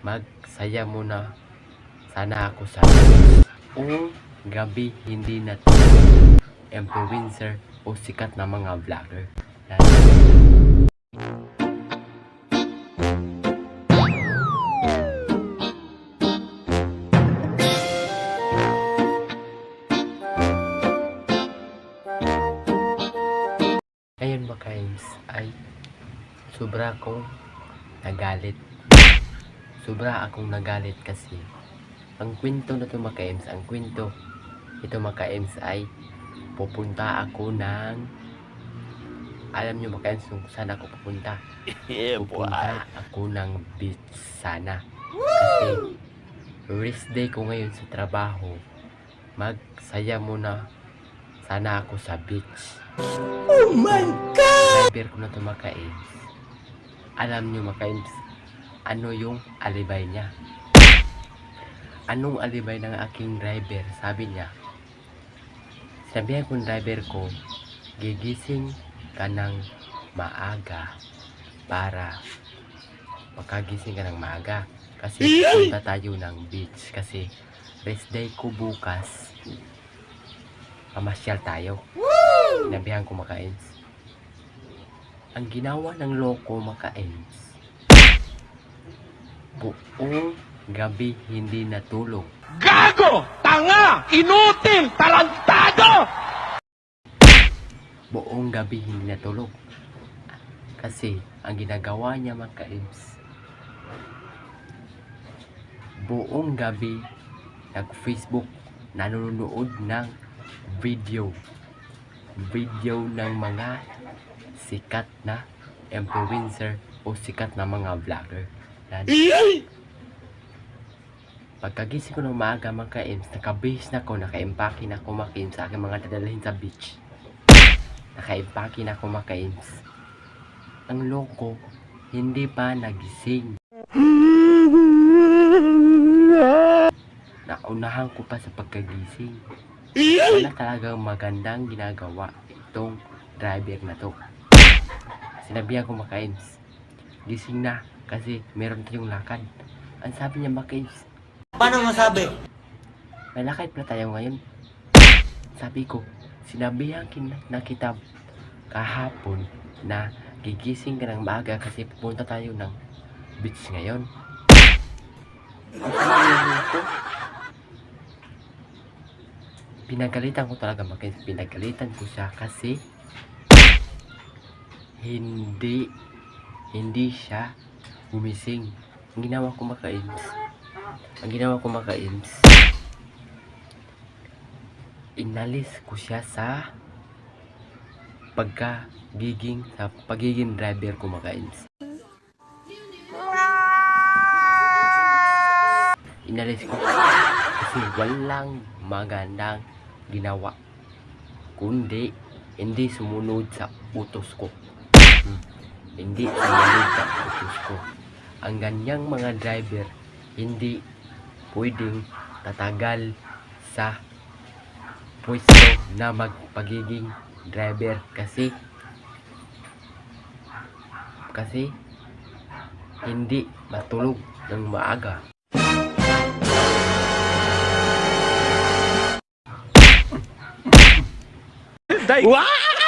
Magsaya muna sana ako sa o gabi hindi na influencer o sikat na mga vlogger. Ngayon mga ka-Ems ay sobra akong nagalit. Sobra akong nagalit kasi ang kwento na ito mga ka-Ems, ang kwento ito mga ka-Ems ay pupunta ako ng, alam nyo mga ka-Ems kung saan ako pupunta. Pupunta ako ng beach sana. Kasi rest day ko ngayon sa trabaho. Magsaya muna sana ako sa beach. Oh my God! Driver ko na ito mga ka-Ems. Alam nyo mga ka-Ems, ano yung alibay niya? Anong alibay ng aking driver? Sabi niya, sabihan kong driver ko, gigising ka ng maaga para makagising ka ng maaga. Kasi punta tayo ng beach. Kasi rest day ko bukas. Mamasyal tayo. Sinabihan ko mga ka-Ems. Ang ginawa ng loko mga ka-Ems, buong gabi hindi natulog. Gago! Tanga! Inutil! Tarantado! Buong gabi hindi natulog. Kasi ang ginagawa niya mga ka-Ems, buong gabi nag-Facebook, nanonood ng video ng mga sikat na influencer o sikat na mga vlogger. Pagkagising ko ng maaga mga ka-Ems, nakabihis na ako, naka-empake na ako mga ka-Ems sa aking mga dadalhin sa beach. Naka-empake na ako mga ka-Ems. Ang loko, hindi pa nagising. Naunahan ko pa sa pagkagising. Wala talagang magandang ginagawa itong driver na to. Sinabihan ko mga ka-Ems, gising na kasi meron tayong lakad. Ang sabi niya mga ka-Ems, paano masabi? may lakad pala tayo ngayon. Sabi ko, sinabihan na kita kahapon na gigising ka ng maaga kasi pupunta tayo ng beach ngayon. Pinagalitan ko talaga mga ka-Ems. Pinagalitan ko siya kasi hindi siya gumising. Ang ginawa ko mga ka-Ems, inalis ko siya sa pagiging driver ko mga ka-Ems. Inalis ko kasi walang magandang ginawa kundi hindi sumunod sa utos ko. Hindi sumunod sa utos ko. Ang ganyang mga driver hindi pwedeng tatagal sa pwesto na magpagiging driver kasi hindi matulog ng maaga. Wow!